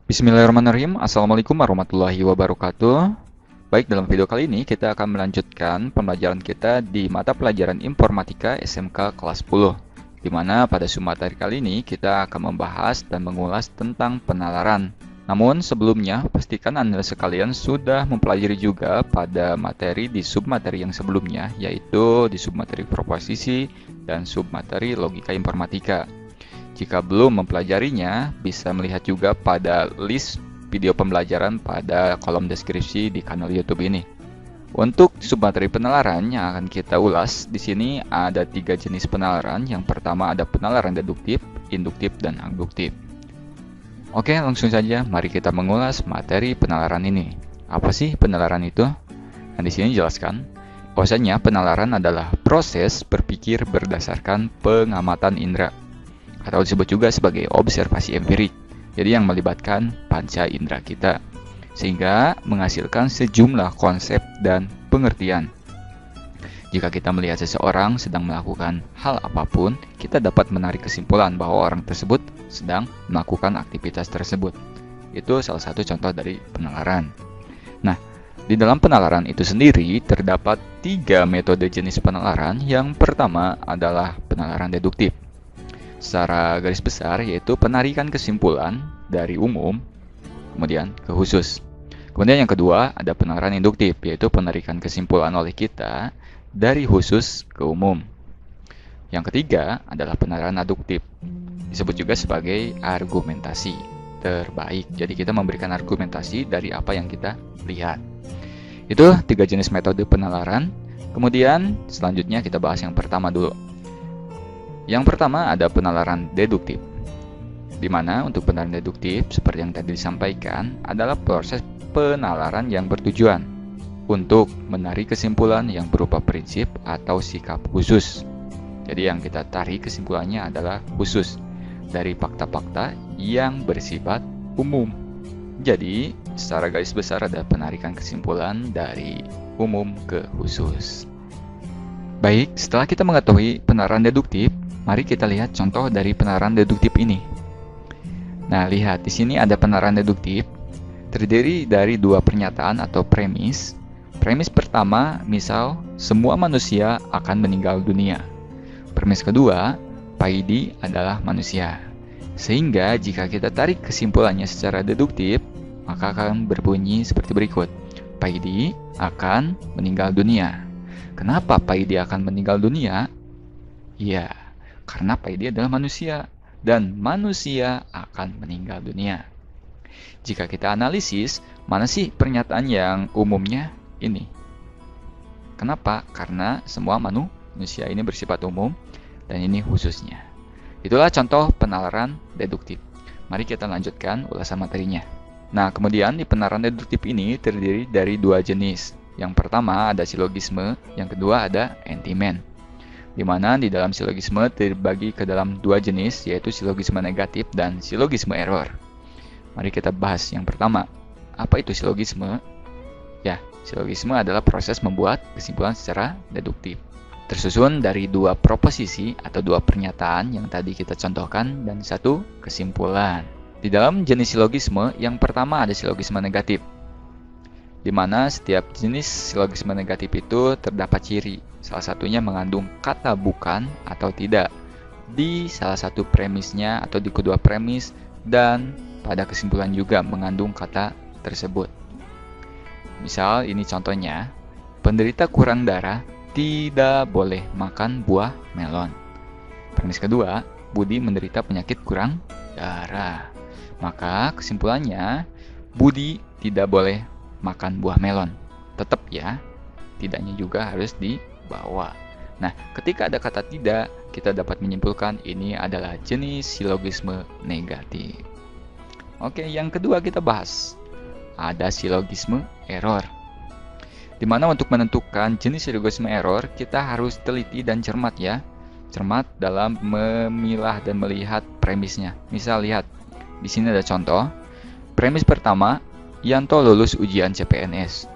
Bismillahirrahmanirrahim. Assalamualaikum warahmatullahi wabarakatuh. Baik, dalam video kali ini kita akan melanjutkan pembelajaran kita di mata pelajaran Informatika SMK kelas 10. Di mana pada materi kali ini kita akan membahas dan mengulas tentang penalaran. Namun sebelumnya, pastikan Anda sekalian sudah mempelajari juga pada materi di submateri yang sebelumnya, yaitu di submateri proposisi dan submateri logika informatika. Jika belum mempelajarinya, bisa melihat juga pada list video pembelajaran pada kolom deskripsi di kanal YouTube ini. Untuk submateri penalaran yang akan kita ulas, di sini ada 3 jenis penalaran. Yang pertama ada penalaran deduktif, induktif, dan abduktif. Oke, langsung saja mari kita mengulas materi penalaran ini. Apa sih penalaran itu? Nah, di sini jelaskan bahwasanya penalaran adalah proses berpikir berdasarkan pengamatan indera, atau disebut juga sebagai observasi empirik. Jadi yang melibatkan panca indera kita, sehingga menghasilkan sejumlah konsep dan pengertian. Jika kita melihat seseorang sedang melakukan hal apapun, kita dapat menarik kesimpulan bahwa orang tersebut sedang melakukan aktivitas tersebut. Itu salah satu contoh dari penalaran. Nah, di dalam penalaran itu sendiri terdapat 3 metode jenis penalaran. Yang pertama adalah penalaran deduktif. Secara garis besar yaitu penarikan kesimpulan dari umum kemudian ke khusus. Kemudian yang kedua ada penalaran induktif, yaitu penarikan kesimpulan oleh kita dari khusus ke umum. Yang ketiga adalah penalaran aduktif, disebut juga sebagai argumentasi terbaik. Jadi kita memberikan argumentasi dari apa yang kita lihat. Itu 3 jenis metode penalaran. Kemudian selanjutnya kita bahas yang pertama dulu. Yang pertama ada penalaran deduktif, di mana untuk penalaran deduktif seperti yang tadi disampaikan adalah proses penalaran yang bertujuan untuk menarik kesimpulan yang berupa prinsip atau sikap khusus. Jadi yang kita tarik kesimpulannya adalah khusus dari fakta-fakta yang bersifat umum. Jadi secara garis besar ada penarikan kesimpulan dari umum ke khusus. Baik, setelah kita mengetahui penalaran deduktif, mari kita lihat contoh dari penalaran deduktif ini. Nah, lihat di sini ada penalaran deduktif terdiri dari 2 pernyataan atau premis. Premis pertama, misal semua manusia akan meninggal dunia. Premis kedua, Paidi adalah manusia. Sehingga jika kita tarik kesimpulannya secara deduktif, maka akan berbunyi seperti berikut. Paidi akan meninggal dunia. Kenapa Paidi akan meninggal dunia? Ya, karena Paidi adalah manusia dan manusia akan meninggal dunia. Jika kita analisis, mana sih pernyataan yang umumnya ini? Kenapa? Karena semua manusia ini bersifat umum dan ini khususnya. Itulah contoh penalaran deduktif. Mari kita lanjutkan ulasan materinya. Nah, kemudian di penalaran deduktif ini terdiri dari 2 jenis. Yang pertama ada silogisme, yang kedua ada entimen. Di mana di dalam silogisme terbagi ke dalam 2 jenis, yaitu silogisme negatif dan silogisme error. Mari kita bahas yang pertama. Apa itu silogisme? Ya, silogisme adalah proses membuat kesimpulan secara deduktif, tersusun dari 2 proposisi atau 2 pernyataan yang tadi kita contohkan dan 1 kesimpulan. Di dalam jenis silogisme, yang pertama ada silogisme negatif, di mana setiap jenis silogisme negatif itu terdapat ciri. Salah satunya mengandung kata bukan atau tidak di salah satu premisnya atau di kedua premis, dan pada kesimpulan juga mengandung kata tersebut. Misal ini contohnya, penderita kurang darah tidak boleh makan buah melon. Premis kedua, Budi menderita penyakit kurang darah. Maka kesimpulannya, Budi tidak boleh makan buah melon. Tetap ya, tidaknya juga harus dibawa. Nah, ketika ada kata tidak, kita dapat menyimpulkan ini adalah jenis silogisme negatif. Oke, yang kedua kita bahas. Ada silogisme error. Di mana untuk menentukan jenis silogisme error, kita harus teliti dan cermat ya. Cermat dalam memilah dan melihat premisnya. Misal lihat, di sini ada contoh. Premis pertama, Yanto lulus ujian CPNS.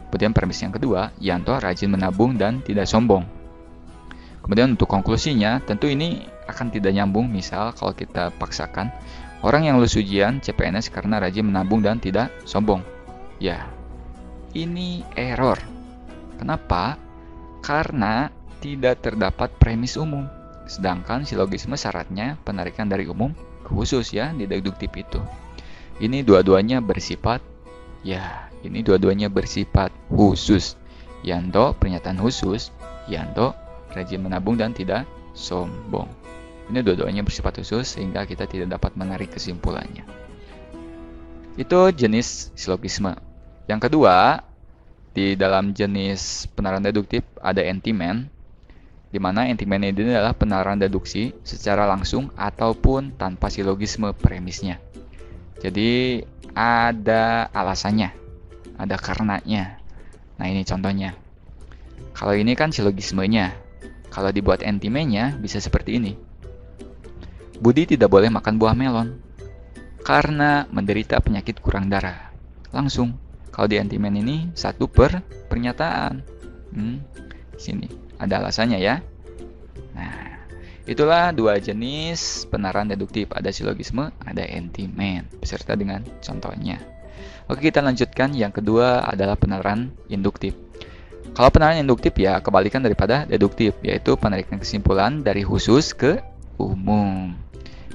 Kemudian premis yang kedua, Yanto rajin menabung dan tidak sombong. Kemudian untuk konklusinya, tentu ini akan tidak nyambung misal kalau kita paksakan orang yang lulus ujian CPNS karena rajin menabung dan tidak sombong. Ya, ini error. Kenapa? Karena tidak terdapat premis umum. Sedangkan silogisme syaratnya penarikan dari umum ke khusus ya di deduktif itu. Ini dua-duanya bersifat khusus. Yanto pernyataan khusus, Yanto rajin menabung dan tidak sombong. Ini dua-duanya bersifat khusus sehingga kita tidak dapat menarik kesimpulannya. Itu jenis silogisme. Yang kedua, di dalam jenis penalaran deduktif ada entimen, di mana entimen ini adalah penalaran deduksi secara langsung ataupun tanpa silogisme premisnya. Jadi ada alasannya, ada karenanya. Nah ini contohnya. Kalau ini kan silogismenya. Kalau dibuat entimennya bisa seperti ini. Budi tidak boleh makan buah melon karena menderita penyakit kurang darah. Langsung. Kalau di entimen ini satu per pernyataan. Sini ada alasannya ya. Nah, itulah dua jenis penalaran deduktif. Ada silogisme, ada entimen. Beserta dengan contohnya. Oke, kita lanjutkan. Yang kedua adalah penalaran induktif. Kalau penalaran induktif ya kebalikan daripada deduktif, yaitu penarikan kesimpulan dari khusus ke umum.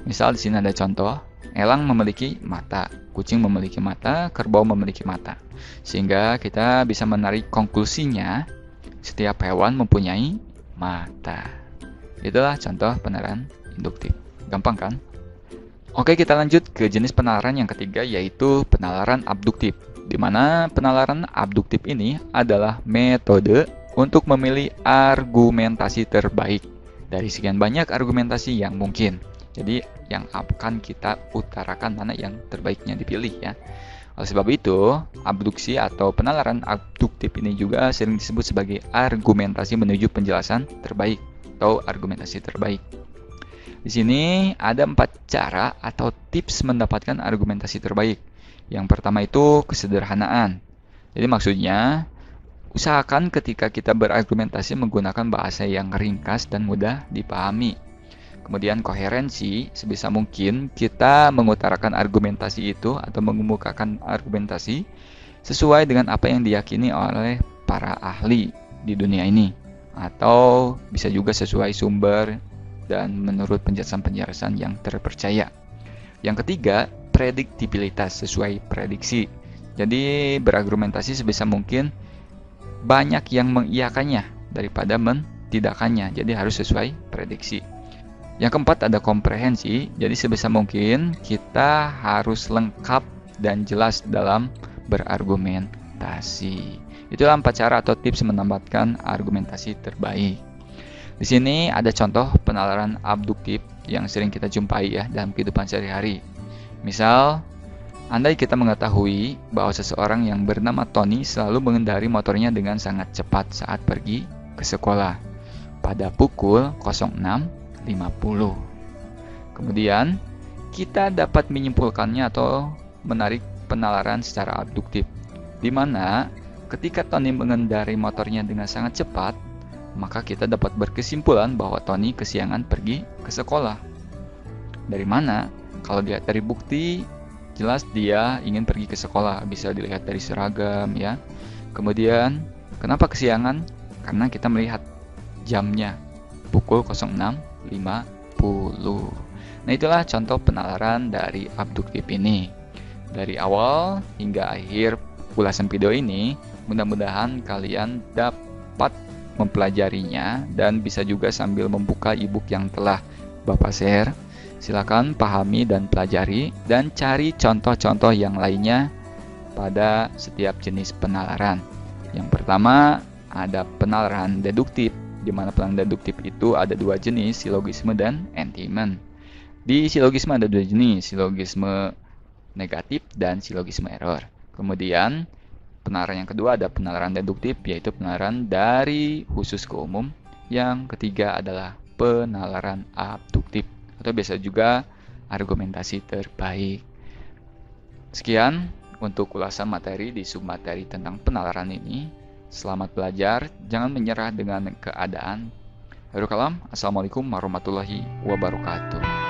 Misal di sini ada contoh, elang memiliki mata, kucing memiliki mata, kerbau memiliki mata. Sehingga kita bisa menarik konklusinya, setiap hewan mempunyai mata. Itulah contoh penalaran induktif. Gampang kan? Oke, kita lanjut ke jenis penalaran yang ketiga, yaitu penalaran abduktif. Di mana penalaran abduktif ini adalah metode untuk memilih argumentasi terbaik dari sekian banyak argumentasi yang mungkin. Jadi yang akan kita utarakan mana yang terbaiknya dipilih ya. Oleh sebab itu, abduksi atau penalaran abduktif ini juga sering disebut sebagai argumentasi menuju penjelasan terbaik atau argumentasi terbaik. Di sini ada 4 cara atau tips mendapatkan argumentasi terbaik. Yang pertama itu kesederhanaan. Jadi maksudnya, usahakan ketika kita berargumentasi menggunakan bahasa yang ringkas dan mudah dipahami. Kemudian koherensi, sebisa mungkin kita mengutarakan argumentasi itu atau mengemukakan argumentasi sesuai dengan apa yang diyakini oleh para ahli di dunia ini. Atau bisa juga sesuai sumber dan menurut penjelasan-penjelasan yang terpercaya. Yang ketiga, prediktibilitas sesuai prediksi. Jadi berargumentasi sebisa mungkin banyak yang mengiyakannya daripada mentidakkannya. Jadi harus sesuai prediksi. Yang keempat ada komprehensi. Jadi sebisa mungkin kita harus lengkap dan jelas dalam berargumentasi. Itulah 4 cara atau tips mendapatkan argumentasi terbaik. Di sini ada contoh penalaran abduktif yang sering kita jumpai ya dalam kehidupan sehari-hari. Misal, andai kita mengetahui bahwa seseorang yang bernama Tony selalu mengendari motornya dengan sangat cepat saat pergi ke sekolah pada pukul 06.50. Kemudian, kita dapat menyimpulkannya atau menarik penalaran secara abduktif, di mana ketika Tony mengendari motornya dengan sangat cepat, maka kita dapat berkesimpulan bahwa Tony kesiangan pergi ke sekolah. Dari mana? Kalau dilihat dari bukti, jelas dia ingin pergi ke sekolah. Bisa dilihat dari seragam ya. Kemudian, kenapa kesiangan? Karena kita melihat jamnya pukul 06.50. Nah, itulah contoh penalaran dari abduktif ini. Dari awal hingga akhir ulasan video ini, mudah-mudahan kalian dapat mempelajarinya dan bisa juga sambil membuka e-book yang telah Bapak share. Silakan pahami dan pelajari dan cari contoh-contoh yang lainnya pada setiap jenis penalaran. Yang pertama ada penalaran deduktif, di mana penalaran deduktif itu ada 2 jenis, silogisme dan entimen. Di silogisme ada 2 jenis, silogisme negatif dan silogisme error. Kemudian penalaran yang kedua ada penalaran deduktif, yaitu penalaran dari khusus ke umum. Yang ketiga adalah penalaran abduktif, atau biasa juga argumentasi terbaik. Sekian untuk ulasan materi di submateri tentang penalaran ini. Selamat belajar, jangan menyerah dengan keadaan. Assalamualaikum warahmatullahi wabarakatuh.